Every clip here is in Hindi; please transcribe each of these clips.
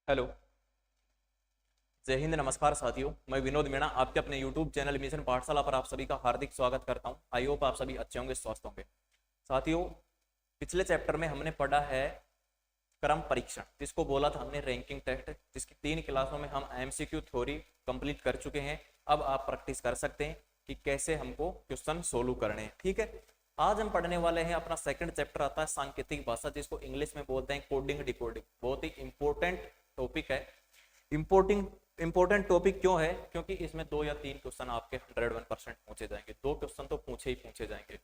हेलो। जय हिंद, नमस्कार साथियों। मैं विनोद मीणा आपके अपने YouTube चैनल मिशन पाठशाला पर आप सभी का हार्दिक स्वागत करता हूं। आई होप आप सभी अच्छे होंगे, स्वस्थ होंगे। साथियों, पिछले चैप्टर में हमने पढ़ा है क्रम परीक्षण, जिसको बोला था हमने रैंकिंग टेस्ट, जिसकी 3 क्लासों में हम MCQ थ्योरी कंप्लीट कर चुके हैं। अब आप प्रैक्टिस कर सकते हैं कि कैसे हमको क्वेश्चन सोल्व करने हैं। ठीक है, आज हम पढ़ने वाले हैं अपना सेकंड चैप्टर आता है सांकेतिक भाषा, जिसको इंग्लिश में बोलते हैं कोडिंग डिकोडिंग। बहुत ही इंपॉर्टेंट टॉपिक है। इंपॉर्टेंट टॉपिक क्यों है? क्योंकि इसमें 2 या 3 क्वेश्चन आपके 101% पूछे जाएंगे। 2 क्वेश्चन तो पूछे ही पूछे जाएंगे।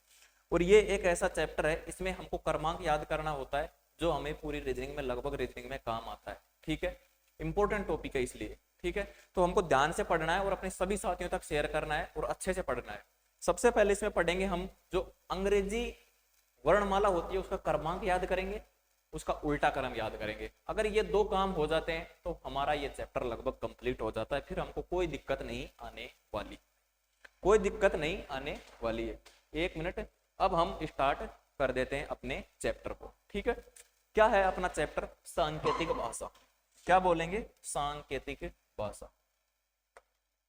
और ये एक ऐसा चैप्टर है, इसमें हमको क्रमांक याद करना होता है, जो हमें पूरी रीजनिंग में, लगभग रीजनिंग में काम आता है। ठीक है, इंपॉर्टेंट टॉपिक है इसलिए। ठीक है, तो हमको ध्यान से पढ़ना है और अपने सभी साथियों तक शेयर करना है और अच्छे से पढ़ना है। सबसे पहले इसमें पढ़ेंगे हम जो अंग्रेजी वर्णमाला होती है उसका क्रमांक याद करेंगे, उसका उल्टा क्रम याद करेंगे। अगर ये 2 काम हो जाते हैं तो हमारा ये चैप्टर लगभग कंप्लीट हो जाता है। फिर हमको कोई दिक्कत नहीं आने वाली, कोई दिक्कत नहीं आने वाली है। 1 मिनट, अब हम स्टार्ट कर देते हैं अपने चैप्टर को। ठीक है, क्या है अपना चैप्टर? सांकेतिक भाषा। क्या बोलेंगे? सांकेतिक भाषा।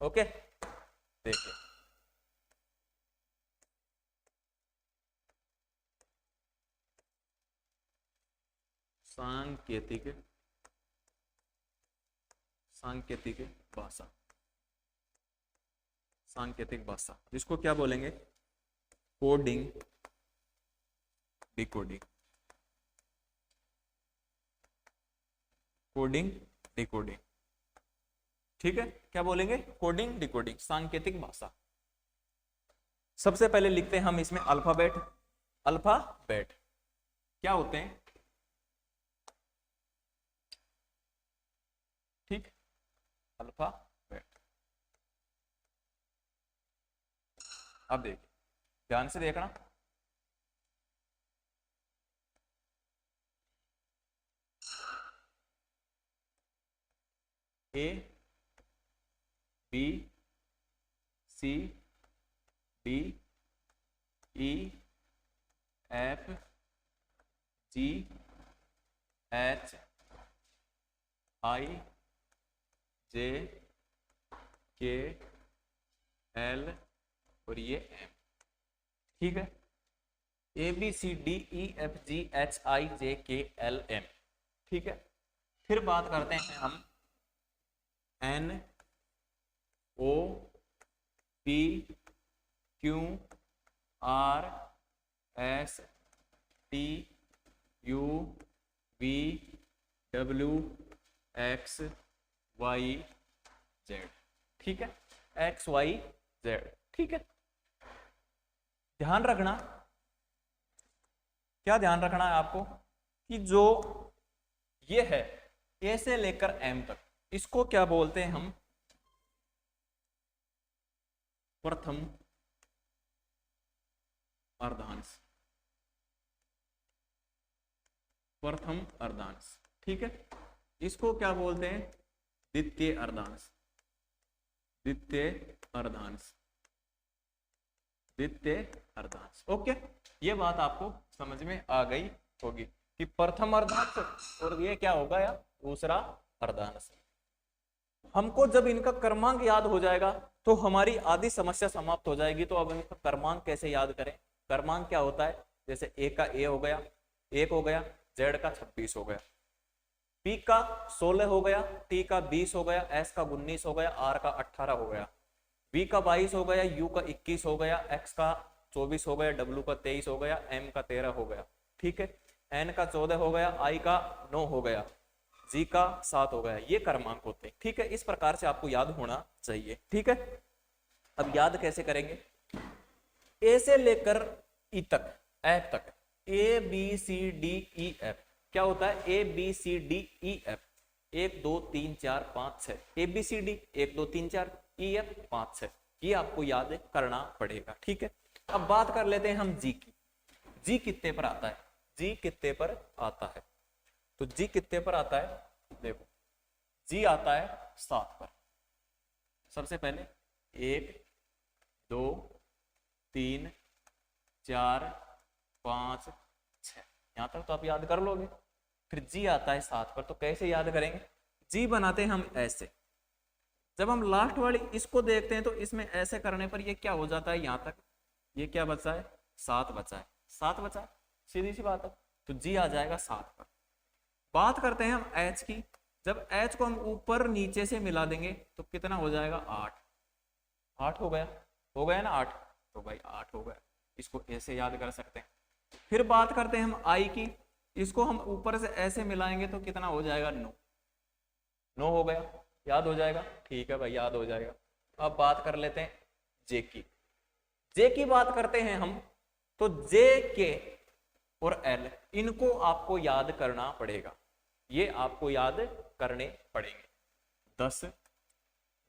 ओके, देखिए सांकेतिक सांकेतिक भाषा। सांकेतिक भाषा जिसको क्या बोलेंगे? Coding decoding. Coding decoding. ठीक है, क्या बोलेंगे? कोडिंग डिकोडिंग, सांकेतिक भाषा। सबसे पहले लिखते हैं हम इसमें अल्फाबेट। अल्फाबेट क्या होते हैं? ठीक, अल्फाबेट। अब देखिए, ध्यान से देखना। A B C D E F G H I J K L और ये एम। ठीक है, ABCDEFGHIJKLM। ठीक है, फिर बात करते हैं हम NOPQRSTUVWXYZ। ठीक है, XYZ। ठीक है, ध्यान रखना, क्या ध्यान रखना है आपको कि जो ये है ए से लेकर एम तक, इसको क्या बोलते हैं हम? प्रथम अर्धांश। प्रथम अर्धांश। ठीक है, इसको क्या बोलते हैं? द्वितीय अर्धांश। द्वितीय अर्धांश। द्वितीय अर्धांश। ओके, ये बात आपको समझ में आ गई होगी कि प्रथम अर्धांश और ये क्या होगा या दूसरा अर्धांश। हमको जब इनका क्रमांक याद हो जाएगा तो हमारी आधी समस्या समाप्त हो जाएगी। तो अब इनका क्रमांक कैसे याद करें? क्रमांक क्या होता है? जैसे ए का ए हो गया, 1 हो गया, जेड का 26 हो गया, पी का 16 हो गया, टी का 20 हो गया, एस का 19 हो गया, आर का 18 हो गया, बी का 22 हो गया, यू का 21 हो गया, एक्स का 24 हो गया, डब्ल्यू का 23 हो गया, एम का 13 हो गया। ठीक है, एन का 14 हो गया, आई का 9 हो गया, जी का 7 हो गया। ये क्रमांक होते हैं। ठीक है, इस प्रकार से आपको याद होना चाहिए। ठीक है, अब याद कैसे करेंगे? ए से लेकर ई तक, एफ तक, A B C D E F. क्या होता है? A B C D E F, 1 2 3 4 5 6। A B C D 1 2 3 4, E F 5 6। ये आपको याद करना पड़ेगा। ठीक है, अब बात कर लेते हैं हम जी की। जी कितने पर आता है? जी कितने पर आता है? तो जी कितने पर आता है? देखो, जी आता है 7 पर। सबसे पहले 1 2 3 4 5 6, यहां तक तो आप याद कर लोगे। फिर जी आता है 7 पर, तो कैसे याद करेंगे? जी बनाते हैं हम ऐसे। जब हम लास्ट वाली इसको देखते हैं तो इसमें ऐसे करने पर ये क्या हो जाता है, यहाँ तक ये क्या बचा है, 7 बचा है, 7 बचा है, सीधी सी बात है। तो जी आ जाएगा 7 पर। बात करते हैं हम एच की। जब एच को हम ऊपर नीचे से मिला देंगे तो कितना हो जाएगा, 8। 8 हो गया ना 8, तो भाई 8 हो गया, इसको ऐसे याद कर सकते हैं। फिर बात करते हैं हम आई की। इसको हम ऊपर से ऐसे मिलाएंगे तो कितना हो जाएगा, 9। 9 हो गया, याद हो जाएगा, ठीक है भाई याद हो जाएगा। अब बात कर लेते हैं जे की। जे की बात करते हैं हम, तो जे के और एल इनको आपको याद करना पड़ेगा, ये आपको याद करने पड़ेंगे। 10,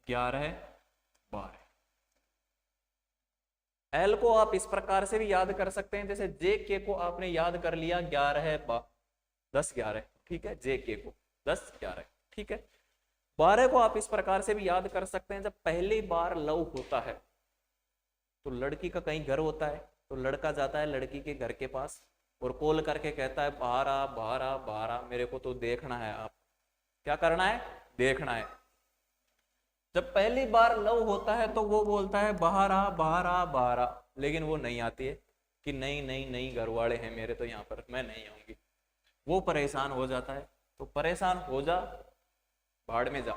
11, 12। एल को आप इस प्रकार से भी याद कर सकते हैं, जैसे जे के को आपने याद कर लिया 11, 10, 11, ठीक है, जे के को 10, 11, ठीक है। 12 को आप इस प्रकार से भी याद कर सकते हैं, जब पहली बार लव होता है तो लड़की का कहीं घर होता है, तो लड़का जाता है लड़की के घर के पास और कॉल करके कहता है बाहर आ, बाहर आ, बाहर आ, मेरे को तो देखना है। आप क्या करना है, देखना है। जब पहली बार लव होता है तो वो बोलता है बाहर आ, बाहर आ, बाहर आ, लेकिन वो नहीं आती है कि नहीं नहीं नहीं घर वाले हैं मेरे तो यहाँ पर, मैं नहीं आऊंगी। वो परेशान हो जाता है, तो परेशान हो जा, भाड़ में जा,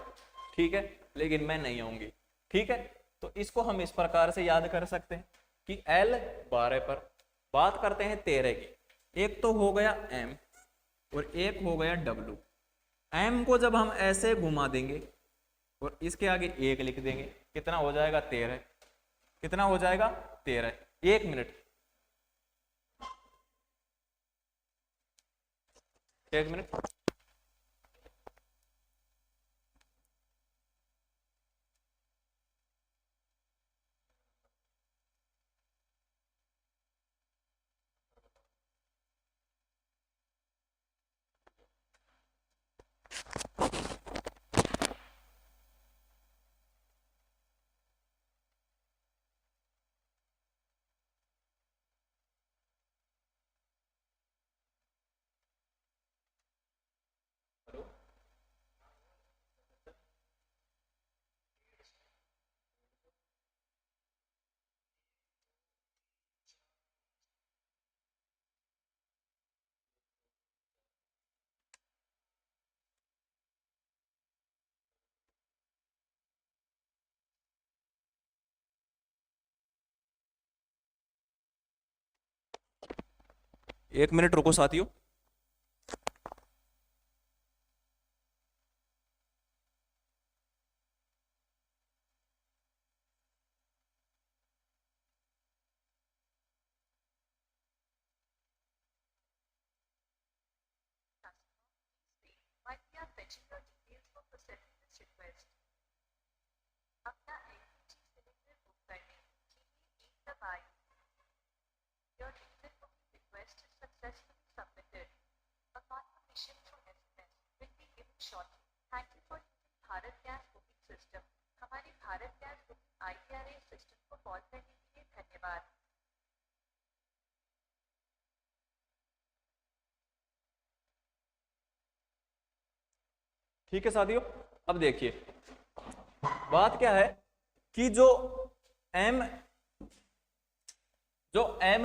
ठीक है, लेकिन मैं नहीं आऊंगी, ठीक है। तो इसको हम इस प्रकार से याद कर सकते हैं कि L 12 पर। बात करते हैं 13 की। एक तो हो गया M और एक हो गया W। M को जब हम ऐसे घुमा देंगे और इसके आगे 1 लिख देंगे, कितना हो जाएगा, 13। कितना हो जाएगा, 13। 1 मिनट, 1 मिनट। एक मिनट रुको साथियों। ठीक है साथियों, अब देखिए बात क्या है कि जो M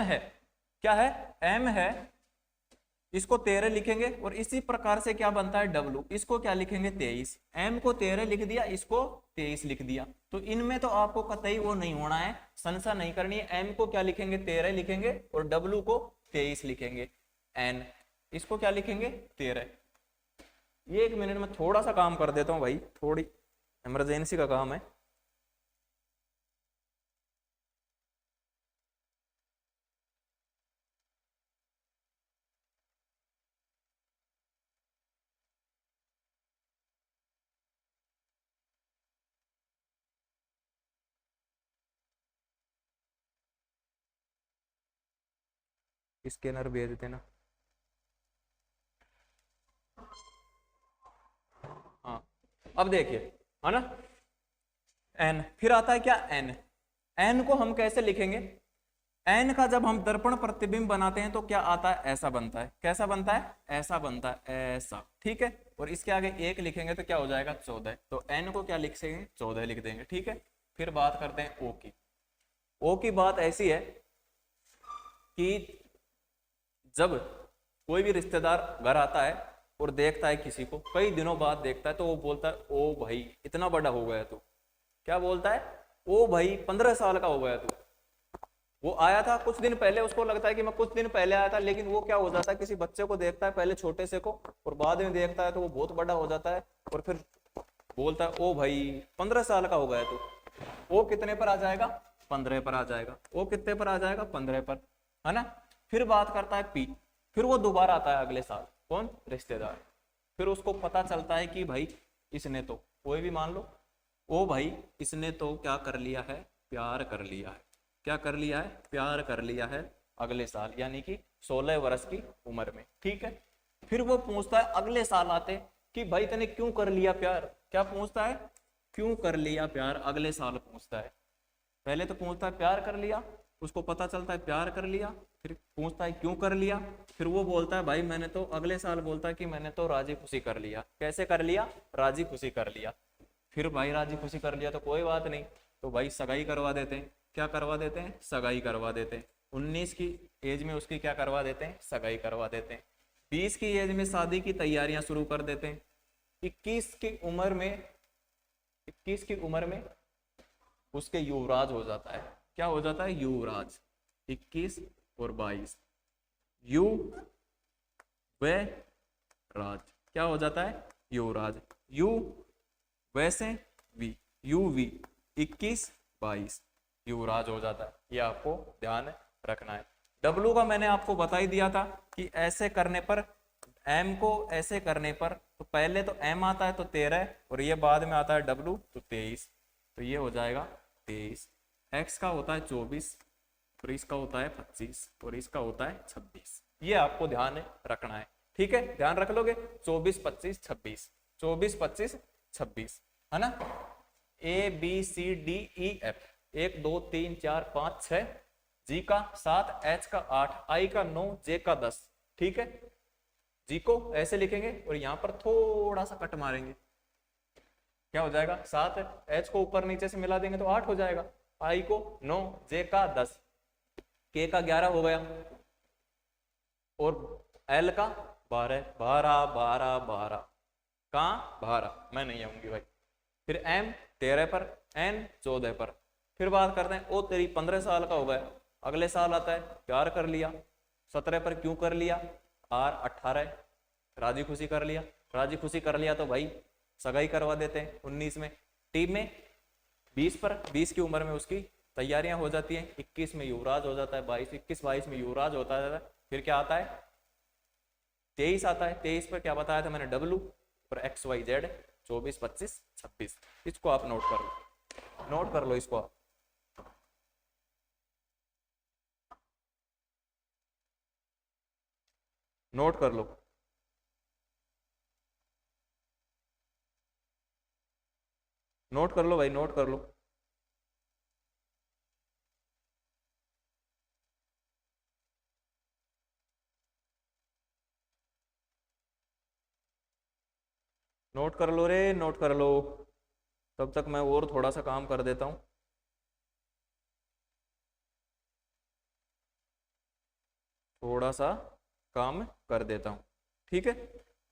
है, क्या है, M है, इसको 13 लिखेंगे और इसी प्रकार से क्या बनता है W, इसको क्या लिखेंगे, 23। M को 13 लिख दिया, इसको 23 लिख दिया। तो इनमें तो आपको कतई वो नहीं होना है, संशय नहीं करनी है। M को क्या लिखेंगे, 13 लिखेंगे और W को 23 लिखेंगे। N इसको क्या लिखेंगे, 13। ये 1 मिनट में थोड़ा सा काम कर देता हूँ भाई, थोड़ी इमरजेंसी का काम है। स्कैनर भेज देना। हाँ अब देखिए, है ना, एन, फिर आता है क्या, एन। एन को हम कैसे लिखेंगे, एन का जब हम दर्पण प्रतिबिंब बनाते हैं तो क्या आता है, ऐसा बनता है। कैसा बनता है, ऐसा बनता है, ऐसा, ठीक है। और इसके आगे 1 लिखेंगे तो क्या हो जाएगा 14। तो n को क्या लिख सकेंगे 14 लिख देंगे। ठीक है, फिर बात करते हैं ओ की। ओ की बात ऐसी है कि जब कोई भी रिश्तेदार घर आता है और देखता है किसी को, कई दिनों बाद देखता है, तो वो बोलता है ओ भाई इतना बड़ा हो गया तू। क्या बोलता है? ओ भाई 15 साल का हो गया तू। वो आया था कुछ दिन पहले, उसको लगता है कि मैं कुछ दिन पहले आया था, लेकिन वो क्या हो जाता है, किसी बच्चे को देखता है पहले छोटे से को, और बाद में देखता है तो वो बहुत बड़ा हो जाता है, और फिर बोलता है ओ भाई 15 साल का हो गया तू। ओ कितने पर आ जाएगा? 15 पर आ जाएगा। ओ कितने पर आ जाएगा? 15 पर, है ना। फिर बात करता है पी। फिर वो दोबारा आता है अगले साल, कौन? रिश्तेदार। फिर उसको पता चलता है कि भाई इसने तो, कोई भी मान लो, ओ भाई इसने तो क्या कर लिया है? प्यार कर लिया है। क्या कर लिया है? प्यार कर लिया है अगले साल, यानी कि 16 वर्ष की उम्र में। ठीक है, फिर वो पूछता है अगले साल आते कि भाई तने क्यों कर लिया प्यार। क्या पूछता है? क्यों कर लिया प्यार, अगले साल पूछता है। पहले तो पूछता है प्यार कर लिया, उसको पता चलता है प्यार कर लिया, फिर पूछता है क्यों कर लिया, फिर वो बोलता है भाई मैंने तो, अगले साल बोलता है कि मैंने तो राजी खुशी कर लिया। कैसे कर लिया? राजी खुशी कर लिया। फिर भाई राजी खुशी कर लिया तो कोई बात नहीं, तो भाई सगाई करवा देते हैं। क्या करवा देते हैं? सगाई करवा देते हैं। 19 की एज में उसकी क्या करवा देते हैं? सगाई करवा देते हैं। 20 की एज में शादी की तैयारियां शुरू कर देते हैं। 21 की उम्र में, 21 की उम्र में उसके युवराज हो जाता है। क्या हो जाता है? युवराज। 21 और 22 यु व राज, क्या हो जाता है? युवराज। यु वैसे वी, यू वी, 21 22 युवराज हो जाता है। ये आपको ध्यान रखना है। डब्लू का मैंने आपको बता ही दिया था कि ऐसे करने पर, एम को ऐसे करने पर, तो पहले तो एम आता है तो 13, और ये बाद में आता है डब्लू तो 23, तो ये हो जाएगा 23। एक्स का होता है 24, और इसका होता है 25, और इसका होता है 26। ये आपको ध्यान रखना है। ठीक है, ध्यान रख लोगे। 24 25 26, 24 25 26, है ना। A B C D E F, 1 2 3 4 5 6, G का 7, एच का 8, आई का 9, जे का 10। ठीक है, जी को ऐसे लिखेंगे और यहां पर थोड़ा सा कट मारेंगे। क्या हो जाएगा? 7, एच को ऊपर नीचे से मिला देंगे तो 8 हो जाएगा, आई को 9, जे का 10, के का 11 हो गया, और एल का 12 12 12 12। कहाँ? 12, मैं नहीं आऊंगी भाई। फिर एम 13 पर, एन 14 पर। फिर बात करते हैं ओ तेरी 15 साल का हो गया, अगले साल आता है प्यार कर लिया। 17 पर क्यों कर लिया? आर 18 राजी खुशी कर लिया। राजी खुशी कर लिया तो भाई सगाई करवा देते हैं 19 में। टी में 20 पर, 20 की उम्र में उसकी तैयारियां हो जाती हैं। 21 में युवराज हो जाता है, 21 22 में युवराज होता है। फिर क्या आता है? 23 आता है। 23 पर क्या बताया था मैंने? डब्लू और एक्स वाई जेड। 24 25 26, इसको आप नोट कर लो, नोट कर लो इसको आप। नोट कर लो, नोट कर लो भाई, नोट कर लो। नोट कर लो रे, नोट कर लो। तब तक मैं और थोड़ा सा काम कर देता हूं। थोड़ा सा काम कर देता हूं। ठीक है,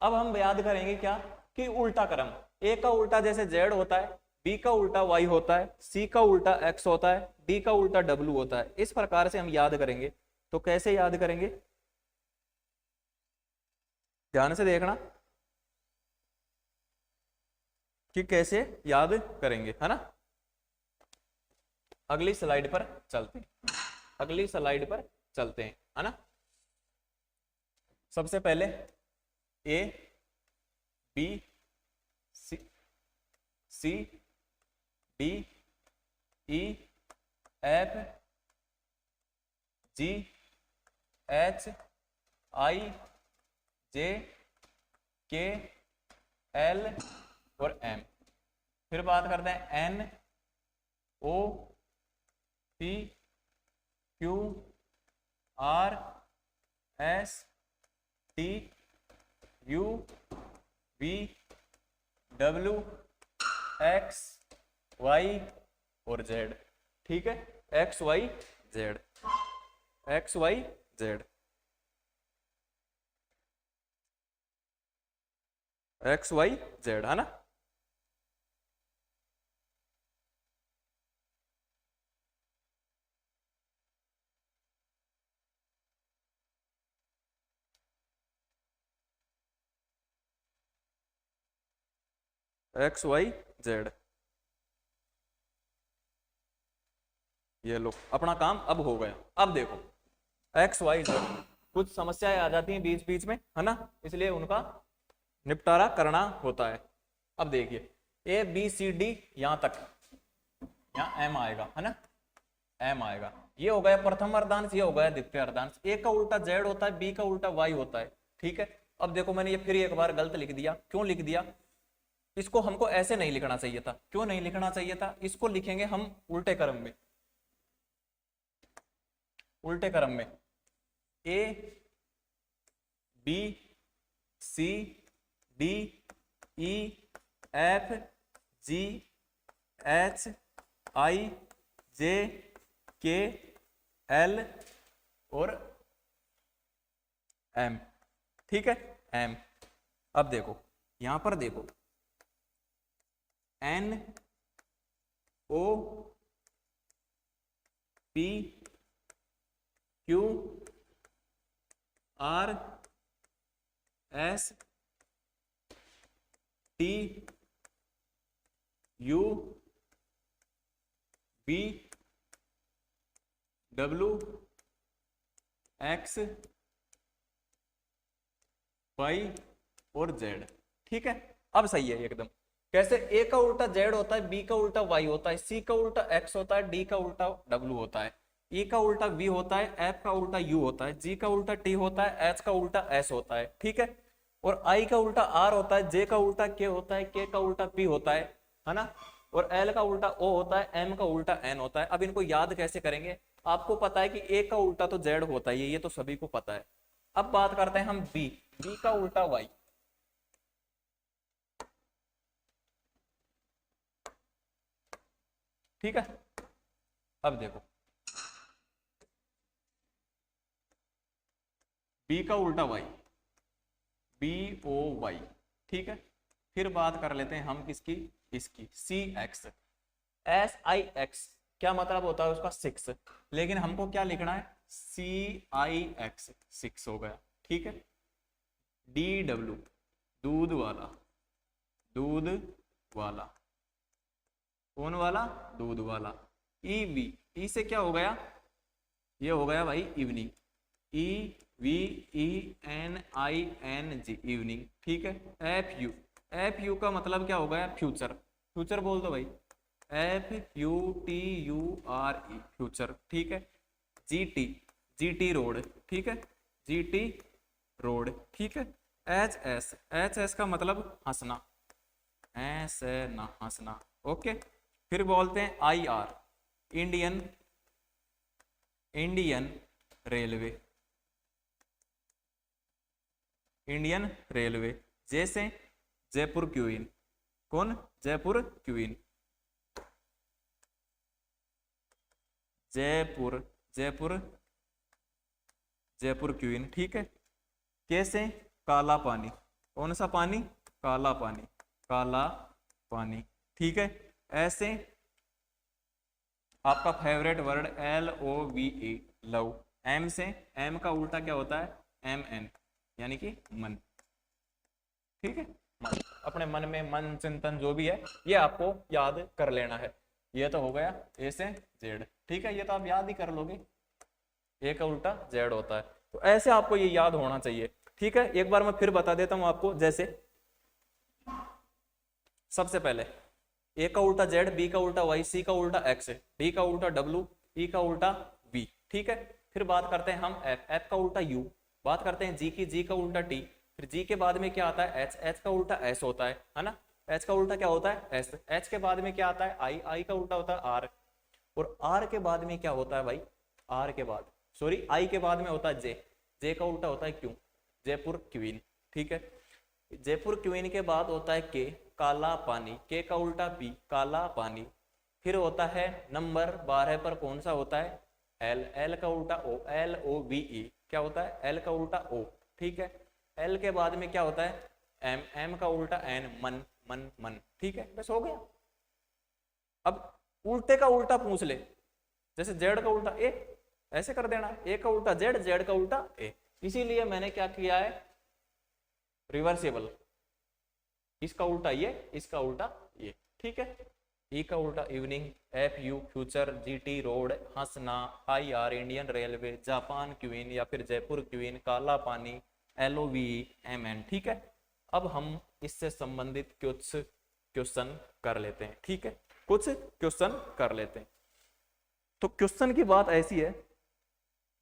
अब हम याद करेंगे क्या कि उल्टा क्रम। ए का उल्टा जैसे जेड होता है, बी का उल्टा वाई होता है, सी का उल्टा एक्स होता है, डी का उल्टा डब्ल्यू होता है। इस प्रकार से हम याद करेंगे। तो कैसे याद करेंगे? ध्यान से देखना कि कैसे याद करेंगे, है ना। अगली स्लाइड पर चलते हैं, अगली स्लाइड पर चलते हैं, है ना। सबसे पहले A B C, C D E F G H I J K L और एम। फिर बात करते हैं N O P Q R S T U V W X Y और जेड। ठीक है, X Y Z, X Y Z, X Y Z, है ना। एक्स वाई जेड, ये लो अपना काम अब हो गया। अब देखो एक्स वाई जेड, कुछ समस्याएं आ जाती हैं बीच बीच में, है ना, इसलिए उनका निपटारा करना होता है। अब देखिए ए बी सी डी यहां तक, यहाँ एम आएगा, है ना, एम आएगा। ये हो गया प्रथम अर्धांश, ये हो गया द्वितीय अर्धांश। ए का उल्टा जेड होता है, बी का उल्टा वाई होता है। ठीक है, अब देखो मैंने ये फिर एक बार गलत लिख दिया। क्यों लिख दिया? इसको हमको ऐसे नहीं लिखना चाहिए था। क्यों नहीं लिखना चाहिए था? इसको लिखेंगे हम उल्टे क्रम में, उल्टे क्रम में। A B C D E F G H I J K L और एम। ठीक है, एम। अब देखो यहां पर देखो N O P Q R S T U V W X Y और जेड। ठीक है, अब सही है एकदम। कैसे? ए का उल्टा जेड होता है, बी का उल्टा वाई होता है, सी का उल्टा एक्स होता है, डी का उल्टा डब्ल्यू होता है, ई का उल्टा वी होता है, एफ का उल्टा यू होता है, जी का उल्टा टी होता है, एच का उल्टा एस होता है। ठीक है, और आई का उल्टा आर होता है, जे का उल्टा के होता है, के का उल्टा पी होता है ना, और एल का उल्टा ओ होता है, एम का उल्टा एन होता है। अब इनको याद कैसे करेंगे? आपको पता है कि ए का उल्टा तो जेड होता है, ये तो सभी को पता है। अब बात करते हैं हम बी, बी का उल्टा वाई। ठीक है, अब देखो बी का उल्टा वाई, बी ओ वाई। ठीक है, फिर बात कर लेते हैं हम किसकी? इसकी सी एक्स, एस आई एक्स क्या मतलब होता है उसका? 6। लेकिन हमको क्या लिखना है? सी आई एक्स 6 हो गया। ठीक है, डी डब्ल्यू दूध वाला, दूध वाला, कौन वाला? दूध वाला। ई वी, ई से क्या हो गया? ये हो गया भाई evening, E V E N I N G, evening. ठीक है, एफ यू, एफ यू का मतलब क्या हो गया? फ्यूचर, फ्यूचर बोल दो भाई, F U T U R E, future. ठीक है, जी टी, जी टी रोड। ठीक है, जी टी रोड। ठीक है, एच एस, एच एस का मतलब हंसना, ऐसे ना हंसना। ओके, फिर बोलते हैं आई R, Indian, Indian railway, Indian railway. जैसे जयपुर क्वीन, कौन? Jaipur queen, Jaipur, Jaipur, Jaipur queen. ठीक है, कैसे? काला पानी, कौन सा पानी? काला पानी, काला पानी। ठीक है, ऐसे आपका favourite word L O V E, love. M से, एम का उल्टा क्या होता है? एम एन, यानी कि मन। ठीक है, अपने मन में मन चिंतन जो भी है ये आपको याद कर लेना है। ये तो हो गया ए से जेड। ठीक है, ये तो आप याद ही कर लोगे, ए का उल्टा जेड होता है, तो ऐसे आपको ये याद होना चाहिए। ठीक है, एक बार मैं फिर बता देता हूं आपको। जैसे सबसे पहले ए का उल्टा जेड, बी का उल्टा वाई, सी का उल्टा एक्स, डी का उल्टा डब्ल्यू, ई का उल्टा वी। ठीक है, फिर बात करते हैं हम एफ, एफ का उल्टा यू, बात करते हैं जी की, जी का उल्टा टी, फिर जी के बाद में क्या आता है? एच, एच का उल्टा एस होता है ना, एच का उल्टा क्या होता है? एस। एच के बाद में क्या आता है? आई, आई का उल्टा होता है आर, और आर के बाद में क्या होता है भाई? आर के बाद, सॉरी, आई के बाद में होता है जे, जे का उल्टा होता है क्यू, जयपुर क्वीन। ठीक है, जयपुर क्वीन के बाद होता है के, काला पानी, के का उल्टा पी, काला पानी। फिर होता है नंबर 12 पर कौन सा होता है, एल, एल का उल्टा ओ, एल ओ बी ई, क्या होता है, एल का उल्टा ओ, ठीक है। एल के बाद में क्या होता है, एम, एम का उल्टा एन, मन, मन, मन, ठीक है, बस हो गया। अब उल्टे का उल्टा पूछ ले, जैसे जेड का उल्टा ए, ऐसे कर देना, ए का उल्टा जेड, जेड का उल्टा ए। इसीलिए मैंने क्या किया है, रिवर्सिबल, इसका उल्टा ये, इसका उल्टा ये, ठीक है। ई का उल्टा evening, F U future, G T road, हंसना, I R Indian railway, Japan queen या फिर जयपुर क्वीन, काला पानी, L O V M N, ठीक है। अब हम इससे संबंधित कुछ क्वेश्चन कर लेते हैं, ठीक है, कुछ क्वेश्चन कर लेते हैं। तो क्वेश्चन की बात ऐसी है,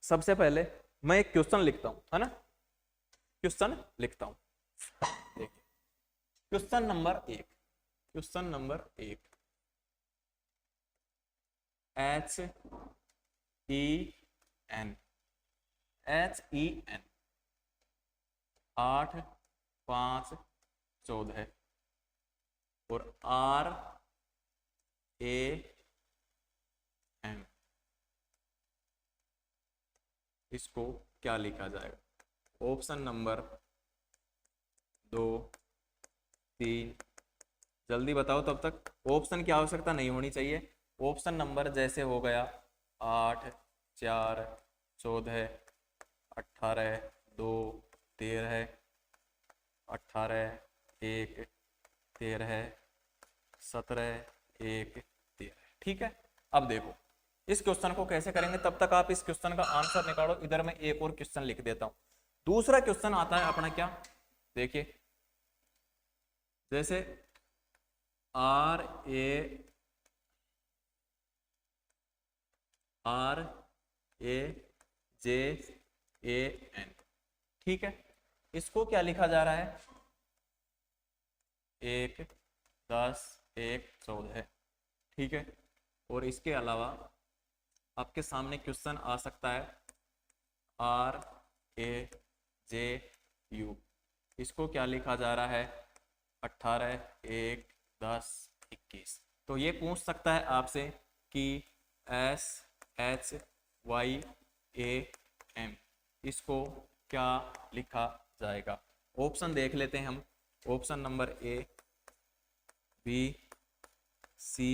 सबसे पहले मैं एक क्वेश्चन लिखता हूं, है ना, क्वेश्चन लिखता हूं, देखिए question number 1, question number 1, H E N, H E N 8 5 14 और आर ए एम, इसको क्या लिखा जाएगा, ऑप्शन नंबर 2 3, जल्दी बताओ, तब तक ऑप्शन की आवश्यकता नहीं होनी चाहिए। ऑप्शन नंबर जैसे हो गया 8 4 14 18 2 13 18 1 13 17 1 13, ठीक है। अब देखो इस क्वेश्चन को कैसे करेंगे, तब तक आप इस क्वेश्चन का आंसर निकालो। इधर मैं एक और क्वेश्चन लिख देता हूं। दूसरा क्वेश्चन आता है अपना, क्या देखिए, जैसे are A J A N, ठीक है, इसको क्या लिखा जा रहा है, 1 10 1 14, ठीक है। और इसके अलावा आपके सामने क्वेश्चन आ सकता है आर ए जे यू, इसको क्या लिखा जा रहा है, 18 1 10 21। तो ये पूछ सकता है आपसे कि S H Y A M, इसको क्या लिखा जाएगा। ऑप्शन देख लेते हैं हम, option number A B C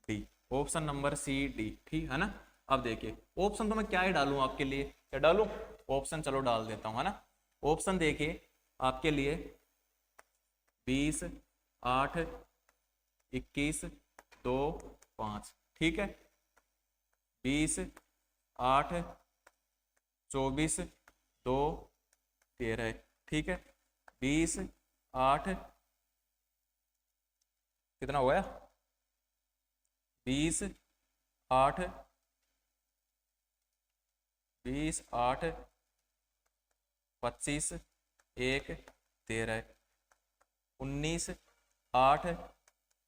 D, option number C D, ठीक है ना। अब देखिए ऑप्शन तो मैं क्या ही डालूं आपके लिए, क्या डालूं, ऑप्शन चलो डाल देता हूं, है ना। ऑप्शन देखिए आपके लिए 20 8 21 2 5, ठीक है, 20 8 24 2 13, ठीक है, 20 8 कितना हुआ, 20 8 20 8 25 1 13, 19 8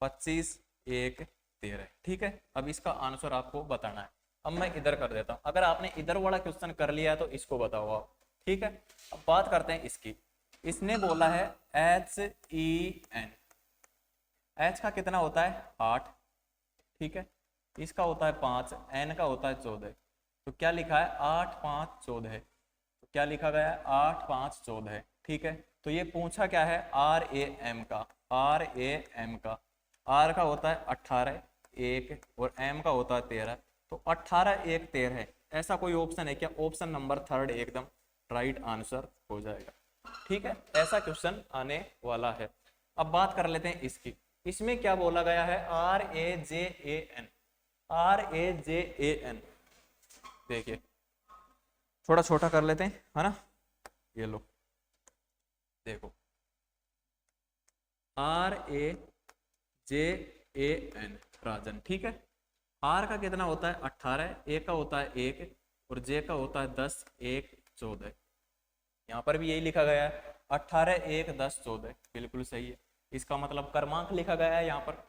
25 1 13, ठीक है। अब इसका आंसर आपको बताना है। अब मैं इधर कर देता हूं, अगर आपने इधर वाला क्वेश्चन कर लिया है तो इसको बताओ आप, ठीक है। अब बात करते हैं इसकी, इसने बोला है एच ई एन, एच का कितना होता है 8, ठीक है, इसका होता है 5, एन का होता है 14, तो क्या लिखा है 8 5 14, तो क्या लिखा गया है 8 5 14, ठीक है। तो ये पूछा क्या है, आर ए एम का, आर ए एम का, आर का होता है 18 1 और एम का होता है 13, तो 18 1 13 है, ऐसा कोई ऑप्शन है क्या, ऑप्शन नंबर 3 एकदम राइट आंसर हो जाएगा, ठीक है। ऐसा क्वेश्चन आने वाला है। अब बात कर लेते हैं इसकी, इसमें क्या बोला गया है, R A J A N, R A J A N, देखिए थोड़ा छोटा कर लेते हैं, है ना, ये लो देखो, are A J A N राजन, ठीक है। आर का कितना होता है 18, ए का होता है 1 और जे का होता है 10 1 14, यहाँ पर भी यही लिखा गया है 18 1 10 14, बिल्कुल सही है। इसका मतलब क्रमांक लिखा गया है यहाँ पर,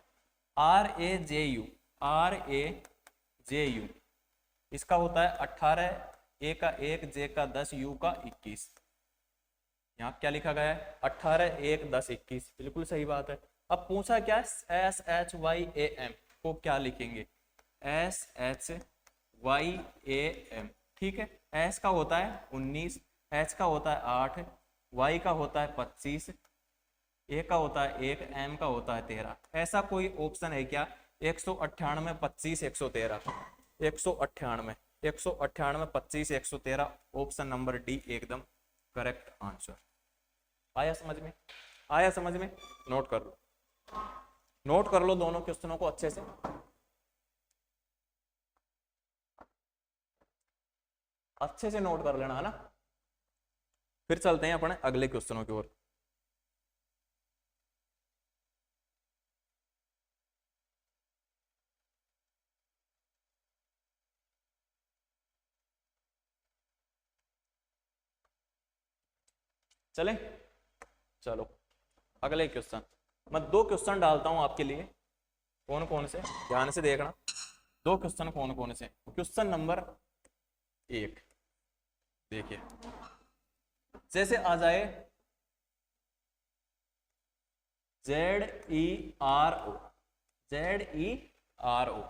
R A J U, R A J U, इसका होता है 18, ए का 1 जे का 10 यू का 21, यहाँ क्या लिखा गया है 18 1 10 21, बिल्कुल सही बात है। अब पूछा क्या S H Y A M को क्या लिखेंगे, S H Y A M, ठीक है। एस का होता है 19, एच का होता है 8, वाई का होता है 25, ए का होता है 1, एम का होता है 13। ऐसा कोई ऑप्शन है क्या 198 25 113, 198 198 25 113, ऑप्शन नंबर डी एकदम करेक्ट आंसर। आया समझ में, आया समझ में, नोट कर लो, नोट कर लो दोनों क्वेश्चनों को अच्छे से। अच्छे से नोट कर लेना है ना, फिर चलते हैं अपने अगले क्वेश्चनों की ओर। चले, चलो अगले क्वेश्चन। मैं 2 क्वेश्चन डालता हूं आपके लिए, कौन कौन से, ध्यान से देखना। 2 क्वेश्चन कौन कौन से, क्वेश्चन नंबर 1 देखिए, जैसे आ जाए ZERO, ZERO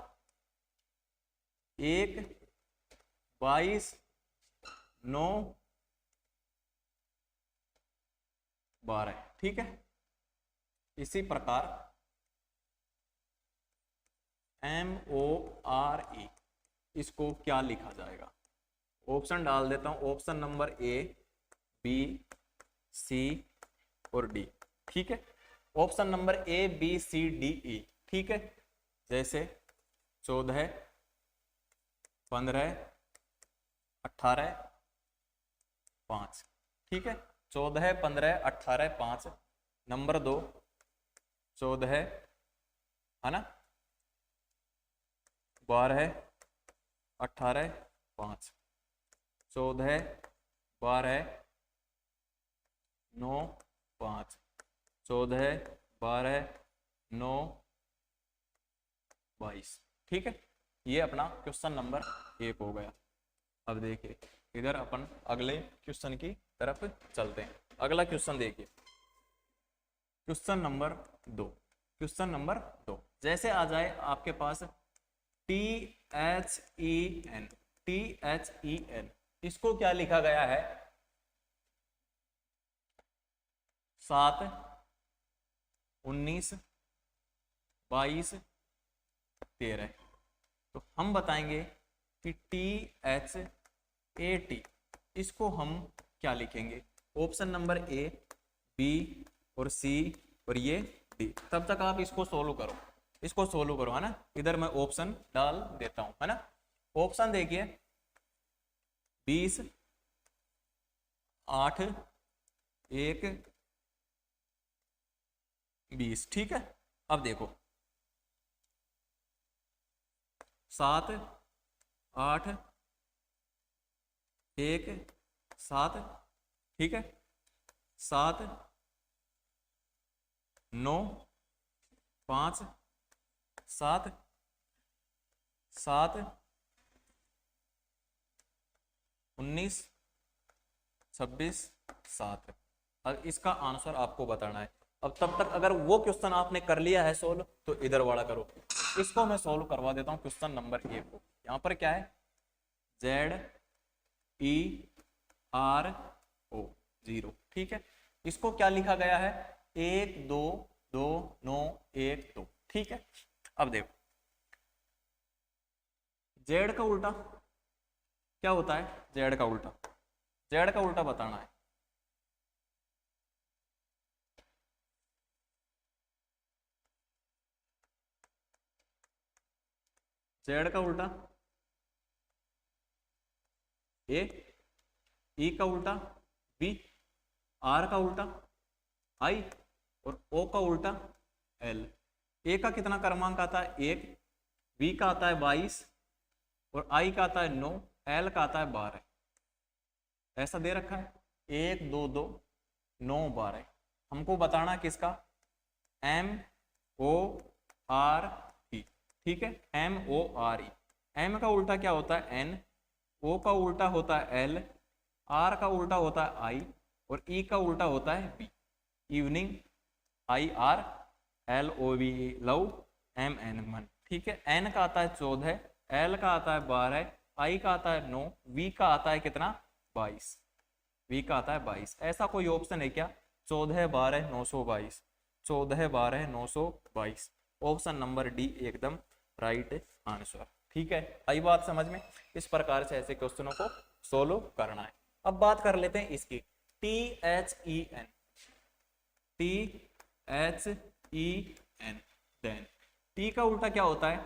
1 22 9 12, ठीक है। इसी प्रकार MORE, इसको क्या लिखा जाएगा, ऑप्शन डाल देता हूं, option number A B C और D, ठीक है। Option number A B C D E, ठीक है। जैसे 14 15 18 5, ठीक है। 14 15 18 5, नंबर 2 14 है ना, 12 18 5, 14 12 9 5, 14 12 9 22, ठीक है। ये अपना क्वेश्चन नंबर 1 हो गया। अब देखिए इधर अपन अगले क्वेश्चन की तरफ चलते हैं। अगला क्वेश्चन देखिए, क्वेश्चन नंबर 2, क्वेश्चन नंबर 2 जैसे आ जाए आपके पास THEN, THEN, इसको क्या लिखा गया है 7 19 22 13। तो हम बताएंगे कि THAT, इसको हम क्या लिखेंगे, ऑप्शन नंबर A B और C और ये D। तब तक आप इसको सोल्व करो, इसको सोल्व करो, है ना। इधर मैं ऑप्शन डाल देता हूं, है ना। ऑप्शन देखिए 20 8 1 20, ठीक है। अब देखो 7 8 1 7, ठीक है। 7 9 5 7 7 19 26 7। अब इसका आंसर आपको बताना है। अब तब तक अगर वो क्वेश्चन आपने कर लिया है सोल्व तो इधर वाला करो। इसको मैं सोल्व करवा देता हूं क्वेश्चन नंबर 1 को। यहां पर क्या है ZERO 0, ठीक है। इसको क्या लिखा गया है 1 2 2 9 1 2, ठीक है। अब देखो जेड का उल्टा क्या होता है, जेड का उल्टा, जेड का उल्टा बताना है। जेड का उल्टा ए, ई का उल्टा बी, आर का उल्टा आई और ओ का उल्टा एल। ए का कितना क्रमांक आता है 1, बी का आता है 22 और आई का आता है 9, एल का आता है 12। ऐसा दे रखा है 1 2 2 9 12। हमको बताना किसका MORE, ठीक है। MORE, एम का उल्टा क्या होता है N, ओ का उल्टा होता है L, आर का उल्टा होता है आई और ई का उल्टा होता है B, evening, IR, LOVE love, MN मन। ठीक है, एन का आता है 14, एल का आता है 12, आई का आता है 9, वी का आता है कितना 22, वी का आता है 22। ऐसा कोई ऑप्शन है क्या? 14 12 922, 14 12 922। ऑप्शन नंबर डी एकदम राइट आंसर। ठीक है, आई बात समझ में? इस प्रकार से ऐसे क्वेश्चनों को सोल्व करना है। अब बात कर लेते हैं इसकी, THEN, THEN, देन टी का उल्टा क्या होता है?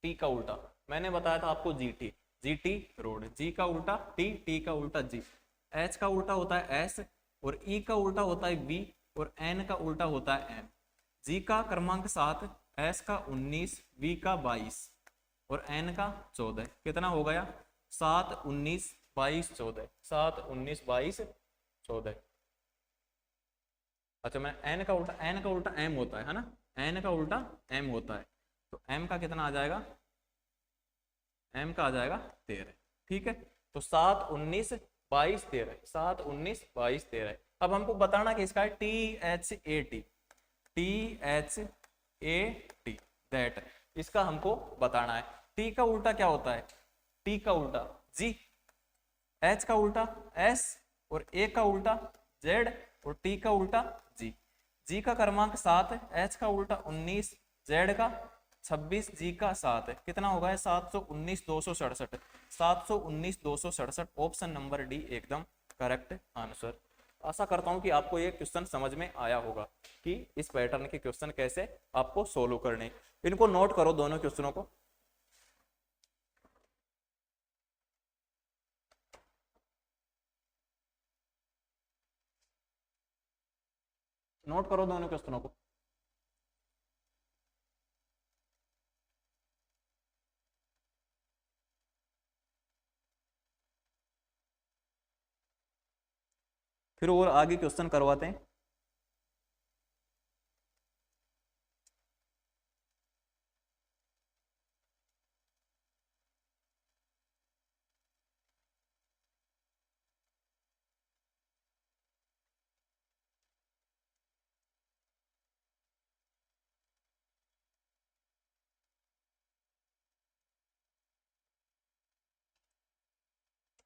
टी का उल्टा मैंने बताया था आपको GT, GT रोड, जी का उल्टा टी, टी का उल्टा जी, एच का उल्टा होता है एस, और ई का उल्टा होता है वी, और एन का उल्टा होता है एम। जी का क्रमांक 7, एस का 19, वी का 22 और एन का 14। कितना हो गया? 7 19 22 14, 7 19 22 14। अच्छा, मैं एन का उल्टा एम होता है ना, एन का उल्टा एम होता है, तो एम का कितना आ जाएगा? एम का आ जाएगा 13। ठीक है, तो 7 19 22 13, 7 19 22 13। अब हमको बताना कि इसका है THAT, THAT, दैट, इसका हमको बताना है। टी का उल्टा क्या होता है? टी का उल्टा जी, एच का उल्टा एस, और ए का उल्टा जेड, और टी का उल्टा जी। जी का क्रमांक 7, एच का उल्टा 19, जेड का 26, जी का 7 है। कितना होगा? 719 267, 719 267। ऑप्शन नंबर डी एकदम करेक्ट आंसर। आशा करता हूं कि आपको ये क्वेश्चन समझ में आया होगा कि इस पैटर्न के क्वेश्चन कैसे आपको सोल्व करने। इनको नोट करो दोनों क्वेश्चनों को। नोट करो दोनों क्वेश्चनों को। फिर और आगे क्वेश्चन करवाते हैं।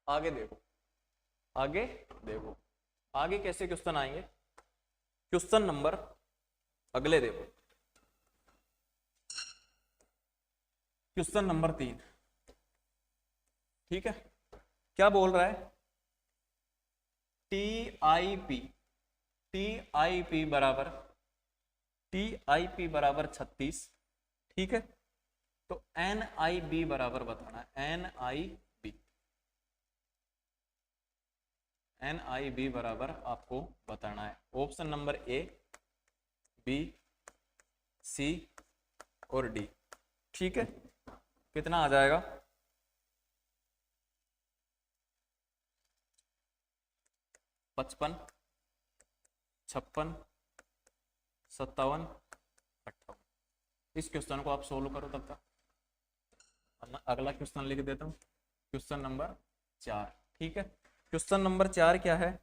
आगे देखो, आगे देखो, आगे कैसे क्वेश्चन आएंगे। क्वेश्चन नंबर अगले देखो, क्वेश्चन नंबर 3। ठीक है, क्या बोल रहा है? TIP बराबर, TIP बराबर 36। ठीक है, तो NIB बराबर बताना है, NIB बराबर आपको बताना है। ऑप्शन नंबर ए, बी, सी और डी। ठीक है, कितना आ जाएगा? 55 56 57 58। इस क्वेश्चन को आप सोल्व करो तब तक। अगला क्वेश्चन लिख देता हूँ, क्वेश्चन नंबर 4। ठीक है, क्वेश्चन नंबर 4 क्या है?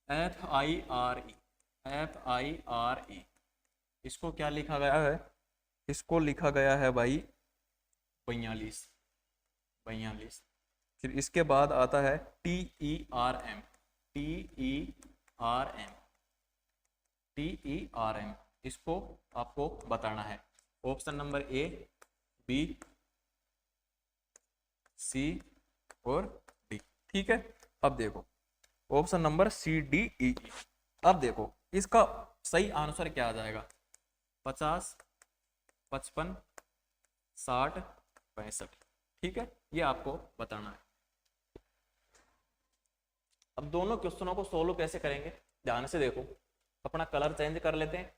FIRE, इसको क्या लिखा गया है? इसको लिखा गया है भाई 42। फिर इसके बाद आता है TERM, TERM, इसको आपको बताना है। ऑप्शन नंबर ए, बी, सी और डी। ठीक है, अब देखो ऑप्शन नंबर सी, डी, ई। अब देखो इसका सही आंसर क्या आ जाएगा? 50 55 60 65। ठीक है, ये आपको बताना है। अब दोनों क्वेश्चनों को सोल्व कैसे करेंगे, ध्यान से देखो। अपना कलर चेंज कर लेते हैं,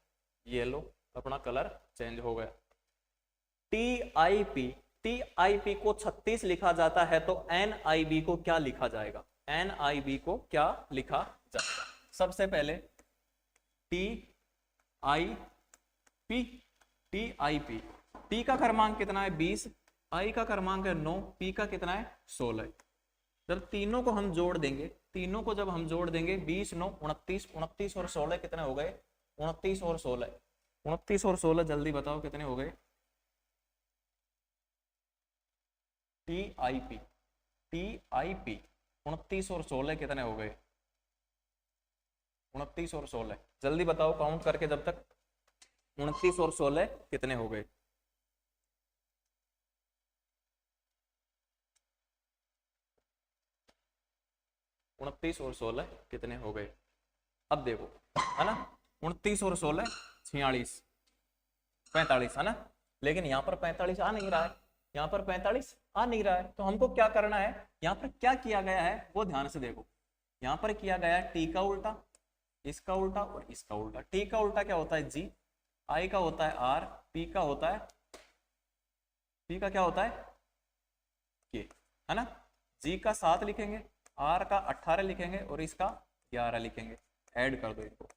ये लो अपना कलर चेंज हो गया। TIP को 36 लिखा जाता है, तो NIB को क्या लिखा जाएगा? NIB को क्या लिखा जाएगा? सबसे पहले TIP, T का क्रमांक कितना है? 20, I का क्रमांक है 9, P का कितना है? 16। जब तीनों को हम जोड़ देंगे तीनों को जब हम जोड़ देंगे 20 9 29, 29 और 16 कितने हो गए? 29 और 16, 29 और 16 जल्दी बताओ कितने हो गए? TIP, TIP 29 और 16 कितने हो गए? 29 और 16 जल्दी बताओ काउंट करके जब तक। 29 और 16 कितने हो गए? उनतीस और 16 कितने हो गए? अब देखो, है ना, 29 और 16 46, 45, है ना। लेकिन यहाँ पर 45 आ नहीं रहा है, यहाँ पर 45 आ नहीं रहा है, तो हमको क्या करना है? यहाँ पर क्या किया गया है वो ध्यान से देखो। यहाँ पर किया गया है टी का उल्टा, इसका उल्टा और इसका उल्टा। टी का उल्टा क्या होता है? जी। आई का होता है आर, पी का होता है, पी का क्या होता है? के, है ना। जी का 7 लिखेंगे, आर का 18 लिखेंगे और इसका 11 लिखेंगे। ऐड कर दो इनको।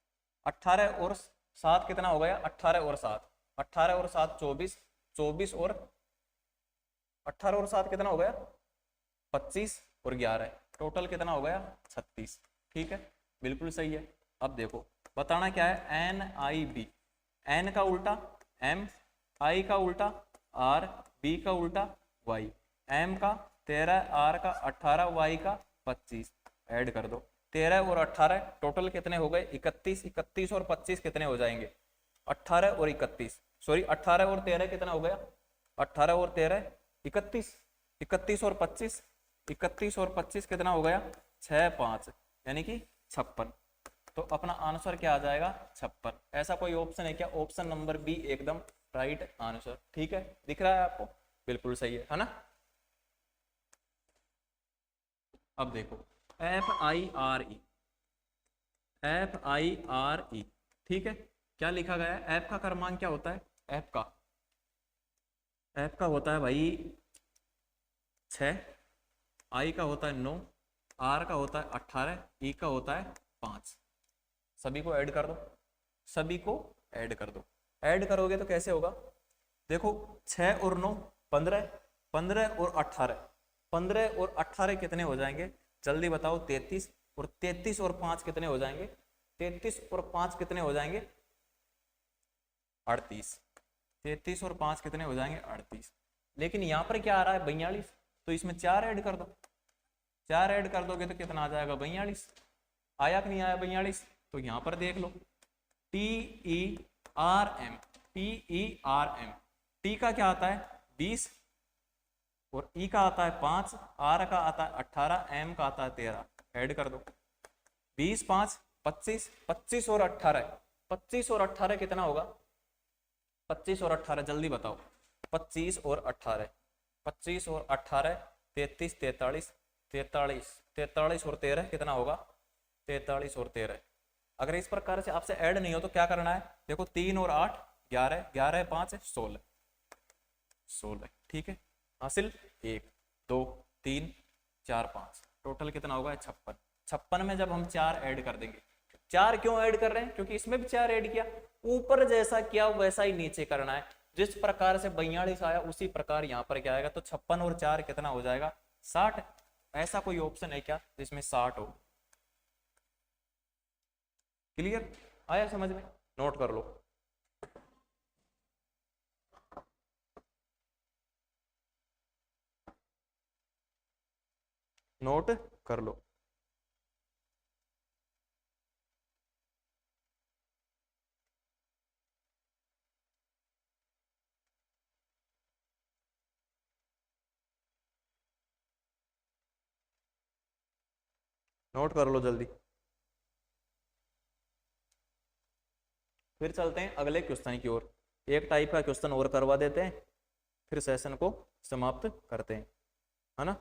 18 और 7 कितना हो गया? 18 और 7, 18 और 7 24, 24 और 18 और 7 कितना हो गया? 25 और 11 टोटल कितना हो गया? 36। ठीक है, बिल्कुल सही है। अब देखो बताना क्या है? NIB, एन का उल्टा M, आई का उल्टा R, B का उल्टा Y, M का 13, R का 18, Y का 25। ऐड कर दो। 13 और 18 टोटल कितने हो गए? 31, 31 और 25 कितने हो जाएंगे? 18 और 31, सॉरी 18 और 13 कितना हो गया? 18 और 13 31, 31 और 25, 31 और 25 कितना हो गया? 6 5 यानी कि 56। तो अपना आंसर क्या आ जाएगा? 56। ऐसा कोई ऑप्शन है क्या? ऑप्शन नंबर बी एकदम राइट आंसर। ठीक है, दिख रहा है आपको? बिल्कुल सही है ना। अब देखो FIRE, FIRE, ठीक है, क्या लिखा गया है? एफ का क्रमांक क्या होता है? एफ का होता है भाई 6, आई का होता है 9, आर का होता है 18, ई का होता है 5। सभी को ऐड कर दो, सभी को ऐड कर दो। ऐड करोगे तो कैसे होगा? देखो 6 और 9 15, 15 और 18, 15 और 18 कितने हो जाएंगे? जल्दी बताओ। 33, और 33 और 5 कितने हो जाएंगे? 33 और 5 कितने हो जाएंगे? 38। 33 और 5 कितने हो जाएंगे? 38। लेकिन यहाँ पर क्या आ रहा है? 42, तो इसमें 4 ऐड कर दो। 4 ऐड कर दोगे तो कितना आ जाएगा? 42। आया कि नहीं आया 42? तो यहाँ पर देख लो, TERM, TERM, टी का क्या आता है? 20, और ई का आता है 5, आर का आता है 18, एम का आता है 13। ऐड कर दो। 20 5 25, 25 और 18, 25 और 18 कितना होगा? 25 और 18 जल्दी बताओ। 25 और 18, 25 और 18 33, 43, 43, 43 और 13 कितना होगा? 43 और 13। अगर इस प्रकार से आपसे ऐड नहीं हो तो क्या करना है? देखो 3 और 8 11, 11 5 16, 16। ठीक है, हासिल 1 2 3 4 5 टोटल कितना होगा? 56। 56 में जब हम 4 ऐड कर देंगे, 4 क्यों ऐड कर रहे हैं? क्योंकि इसमें भी 4 ऐड किया, ऊपर जैसा किया वैसा ही नीचे करना है। जिस प्रकार से 42 आया उसी प्रकार यहाँ पर क्या आएगा? तो 56 और 4 कितना हो जाएगा? 60। ऐसा कोई ऑप्शन है क्या जिसमें 60 हो? क्लियर? आया समझ में? नोट कर लो। नोट कर लो। नोट कर लो जल्दी। फिर चलते हैं अगले क्वेश्चन की ओर। एक टाइप का क्वेश्चन और करवा देते हैं, फिर सेशन को समाप्त करते हैं, है ना।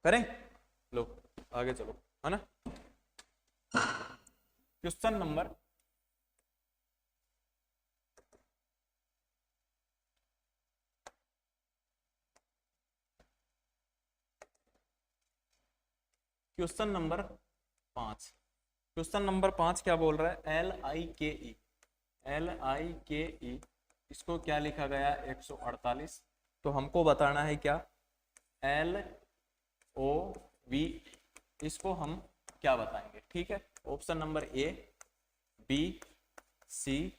करें? लो आगे चलो, है ना। Question number question number 5। Question number 5 क्या बोल रहा है, LIKE, LIKE इसको क्या लिखा गया 148। तो हमको बताना है क्या, LOV इसको हम क्या बताएंगे। ठीक है, option number A, B, C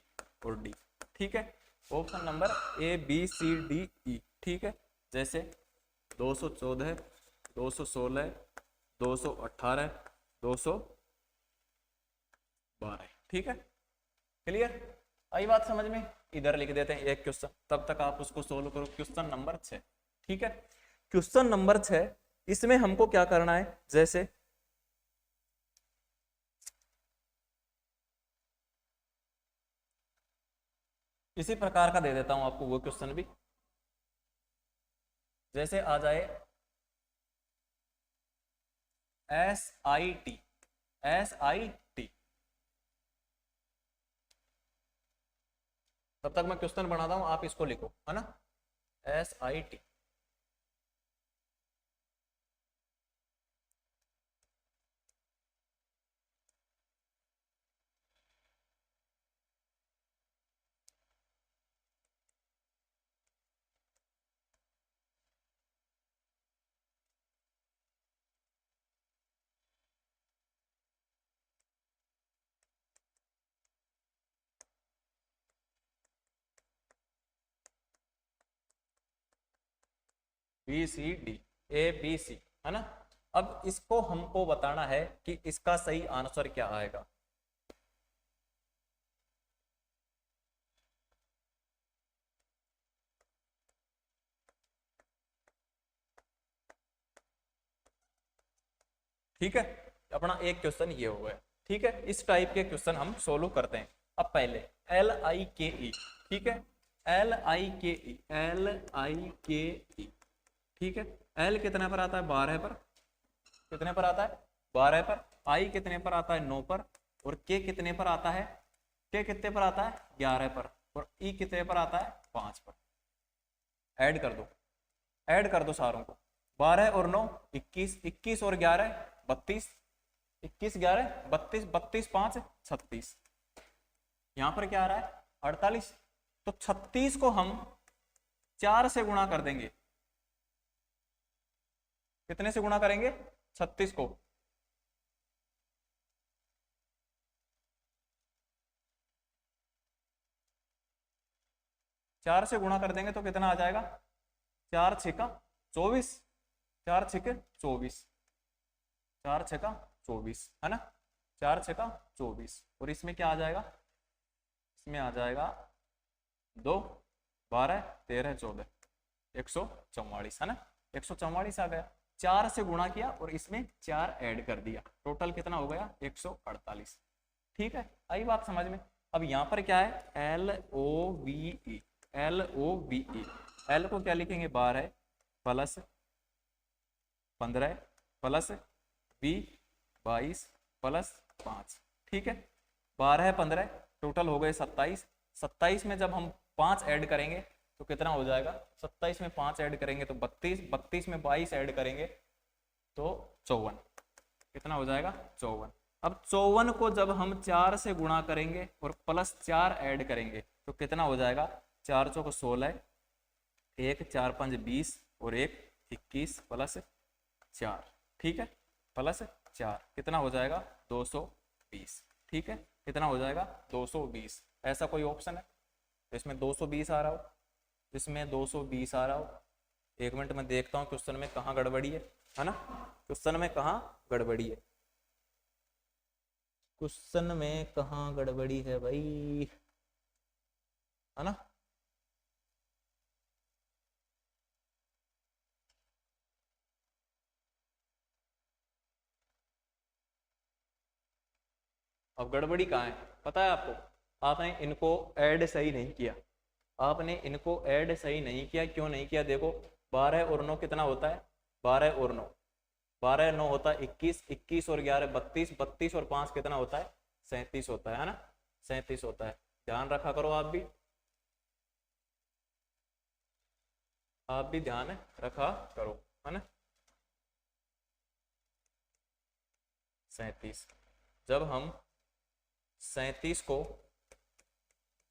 और D। ठीक है, option number A, B, C, D, E। ठीक है, जैसे 214, 216, 218, 212। ठीक है, क्लियर, आई बात समझ में। इधर लिख देते हैं एक क्वेश्चन, तब तक आप उसको सोल्व करो। Question number 6। ठीक है, क्वेश्चन नंबर 6, इसमें हमको क्या करना है, जैसे इसी प्रकार का दे देता हूं आपको वो क्वेश्चन भी, जैसे आ जाए SIT, SIT। तब तक मैं क्वेश्चन बनाता हूं, आप इसको लिखो, है ना, SIT। BCD, ABC, है ना। अब इसको हमको बताना है कि इसका सही आंसर क्या आएगा। ठीक है, अपना एक क्वेश्चन ये हो गया। ठीक है, इस टाइप के क्वेश्चन हम सोल्व करते हैं। अब पहले LIKE। ठीक है, LIKE, LIKE। ठीक है, L कितने पर आता है, 12 पर। कितने पर आता है, 12 पर। I कितने पर आता है, 9 पर। और K कितने पर आता है, K कितने पर आता है, 11 पर। और E कितने पर आता है, 5 पर। ऐड कर दो, ऐड कर दो सारों को। 12 और 9 21, 21 और 11 32, 21 11 32, 32 5 36। यहां पर क्या आ रहा है, 48। तो 36 को हम 4 से गुणा कर देंगे। कितने से गुणा करेंगे, 36 को 4 से गुणा कर देंगे तो कितना आ जाएगा, 4 छक्का 24, 4 छक्के 24, 4 छक्का 24, है ना, 4 छक्का 24। और इसमें क्या आ जाएगा, इसमें आ जाएगा 2 12 13 14, 144, है ना, 144 आ गया। 4 से गुणा किया और इसमें 4 ऐड कर दिया, टोटल कितना हो गया, 148। ठीक है, आई बात समझ में। अब यहाँ पर क्या है, LOVE, LOVE। L को क्या लिखेंगे, 12 प्लस 15 प्लस 22 प्लस 5। ठीक है, 12 15 टोटल हो गए 27। 27 में जब हम 5 ऐड करेंगे तो कितना हो जाएगा, 27 में 5 ऐड करेंगे तो 32, 32 में 22 ऐड करेंगे तो 54। कितना हो जाएगा, 54। अब 54 को जब हम 4 से गुणा करेंगे और प्लस 4 ऐड करेंगे तो कितना हो जाएगा, 4 चौक 16, 1 4 5 20 और 1 21 प्लस 4। ठीक है, प्लस 4 कितना हो जाएगा, 220। ठीक है, कितना हो जाएगा, 220। ऐसा कोई ऑप्शन है तो इसमें 220 आ रहा हो, इसमें 220 आ रहा हो। एक मिनट में देखता हूँ क्वेश्चन में कहाँ गड़बड़ी है ना, क्वेश्चन में कहाँ गड़बड़ी है, क्वेश्चन में कहाँ गड़बड़ी है भाई, है ना। अब गड़बड़ी कहाँ है, पता है आपको, आपने इनको ऐड सही नहीं किया, आपने इनको ऐड सही नहीं किया। क्यों नहीं किया, देखो 12 और 9 कितना होता है, 12 और 9, 12 9 होता है 21, 21 और 11 32, 32 और 5 कितना होता है, 37 होता है ना, 37 होता है। ध्यान रखा करो, आप भी ध्यान रखा करो, है ना। 37। जब हम 37 को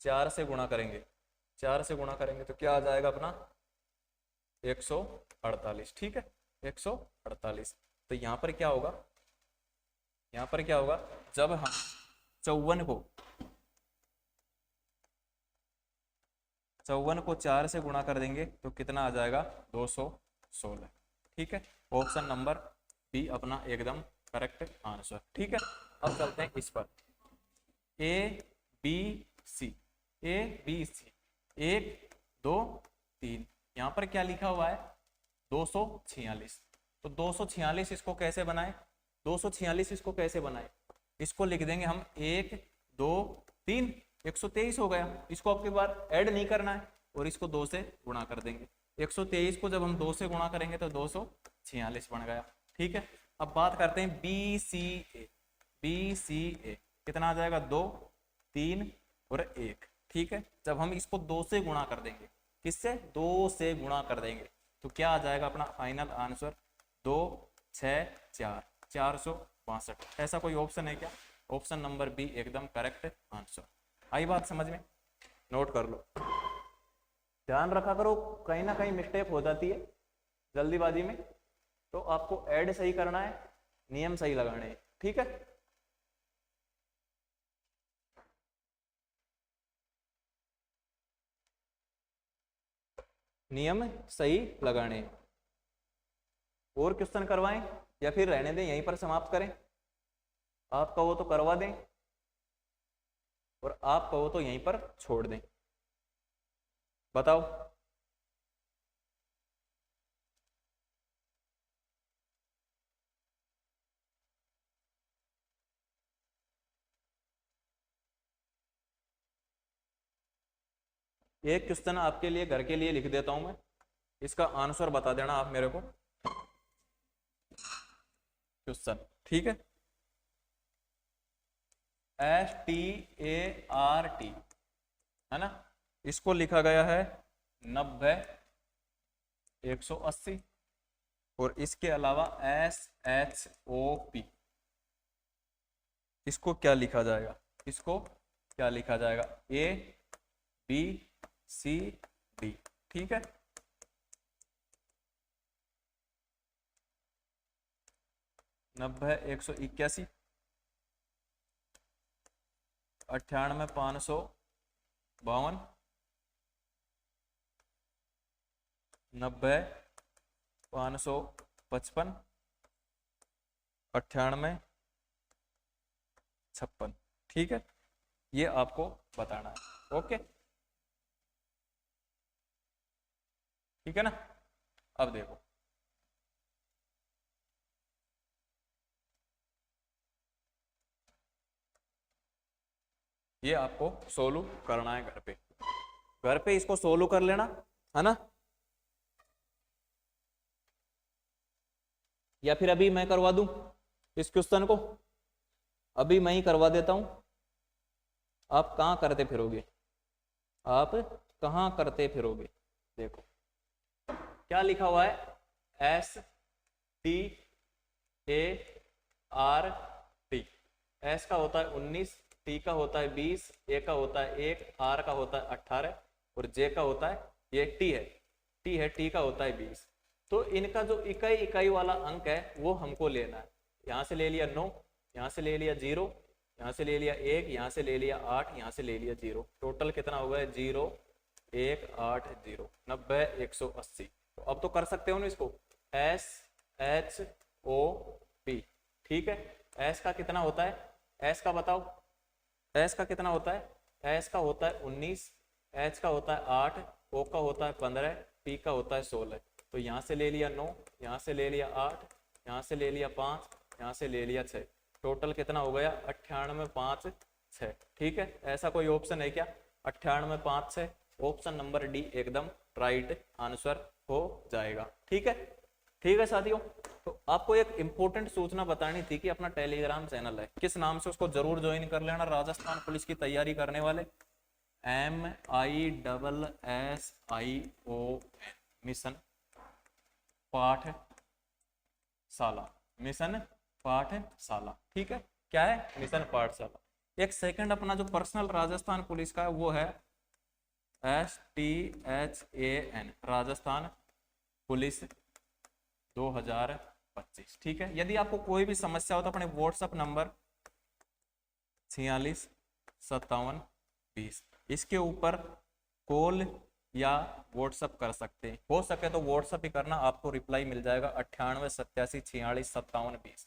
4 से गुणा करेंगे, 4 से गुणा करेंगे तो क्या आ जाएगा अपना 148। ठीक है, 148। तो यहाँ पर क्या होगा, यहाँ पर क्या होगा, जब हम 54 को 4 से गुणा कर देंगे तो कितना आ जाएगा 216। ठीक है, ऑप्शन नंबर बी अपना एकदम करेक्ट आंसर। ठीक है, अब चलते हैं इस पर, ए बी सी, ए बी सी, 1 2 3, यहाँ पर क्या लिखा हुआ है 246। तो 246 इसको कैसे बनाए, 246 इसको कैसे बनाए, इसको लिख देंगे हम 1 2 3, 123 हो गया। इसको आपके बार ऐड नहीं करना है और इसको 2 से गुणा कर देंगे। 123 को जब हम 2 से गुणा करेंगे तो 246 बन गया। ठीक है, अब बात करते हैं बी सी ए, बी सी ए कितना आ जाएगा 2 3 और 1। ठीक है, जब हम इसको 2 से गुणा कर देंगे, किससे 2 से गुणा कर देंगे तो क्या आ जाएगा अपना फाइनल आंसर 2 6 4, 462। ऐसा कोई ऑप्शन है क्या, ऑप्शन नंबर बी एकदम करेक्ट आंसर। आई बात समझ में, नोट कर लो, ध्यान रखा करो, कहीं ना कहीं मिस्टेक हो जाती है जल्दीबाजी में, तो आपको ऐड सही करना है, नियम सही लगाने हैं। ठीक है, नियम सही लगाने हैं। और क्वेश्चन करवाएं या फिर रहने दें, यहीं पर समाप्त करें, आप कहो तो करवा दें और आप कहो तो यहीं पर छोड़ दें, बताओ। एक क्वेश्चन आपके लिए घर के लिए लिख देता हूं मैं, इसका आंसर बता देना आप मेरे को, क्वेश्चन। ठीक है, START है ना, इसको लिखा गया है 90 180 और इसके अलावा SHOP, इसको क्या लिखा जाएगा, इसको क्या लिखा जाएगा ABCD। ठीक है, 90 181, 98 552, 90 555, 98 56। ठीक है, ये आपको बताना है। ओके, ठीक है ना। अब देखो, ये आपको सोल्व करना है घर पे, घर पे इसको सोल्व कर लेना है ना, या फिर अभी मैं करवा दूं इस क्वेश्चन को, अभी मैं ही करवा देता हूं, आप कहां करते फिरोगे, आप कहां करते फिरोगे। देखो क्या लिखा हुआ है START, एस का होता है 19, टी का होता है 20, ए का होता है 1, आर का होता है 18 और जे का होता है, ये टी है, टी का होता है 20। तो इनका जो इकाई इकाई वाला अंक है वो हमको लेना है। यहाँ से ले लिया 9, यहाँ से ले लिया 0, यहाँ से ले लिया 1, यहाँ से ले लिया 8, यहाँ से ले लिया 0, टोटल कितना हो गया 0 1 8 0, 90 180। तो अब तो कर सकते हो ना इसको, SHOP। ठीक है, एस का कितना होता है, एस का बताओ, एस का कितना होता है, एस का होता है 19, एच का होता है 8, ओ का होता है 15, पी का होता है 16। तो यहाँ से ले लिया 9, यहाँ से ले लिया 8, यहाँ से ले लिया 5, यहाँ से ले लिया 6, टोटल कितना हो गया 98 5 6। ठीक है, ऐसा कोई ऑप्शन है क्या 98 5 6, ऑप्शन नंबर डी एकदम राइट आंसर हो जाएगा। ठीक है, ठीक है साथियों, तो आपको एक इंपॉर्टेंट सूचना बतानी थी कि अपना टेलीग्राम चैनल है, किस नाम से, उसको जरूर ज्वाइन कर लेना। राजस्थान पुलिस की तैयारी करने वाले MISSION मिशन पाठशाला, मिशन पाठशाला। ठीक है, क्या है, मिशन पाठशाला। एक सेकंड अपना जो पर्सनल राजस्थान पुलिस का है वो है STHAN, राजस्थान पुलिस 2025। ठीक है, यदि आपको कोई भी समस्या हो तो अपने व्हाट्सएप नंबर 465720 इसके ऊपर कॉल या व्हाट्सएप कर सकते हैं। हो सके तो व्हाट्सएप ही करना, आपको रिप्लाई मिल जाएगा 9887465720।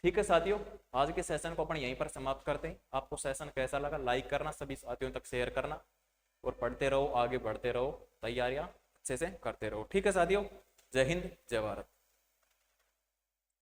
ठीक है साथियों, आज के सेशन को अपन यहीं पर समाप्त करते हैं। आपको सेशन कैसा लगा लाइक करना, सभी साथियों तक शेयर करना, और पढ़ते रहो, आगे बढ़ते रहो, तैयारियां अच्छे से करते रहो। ठीक है साथियों, जय हिंद जय भारत।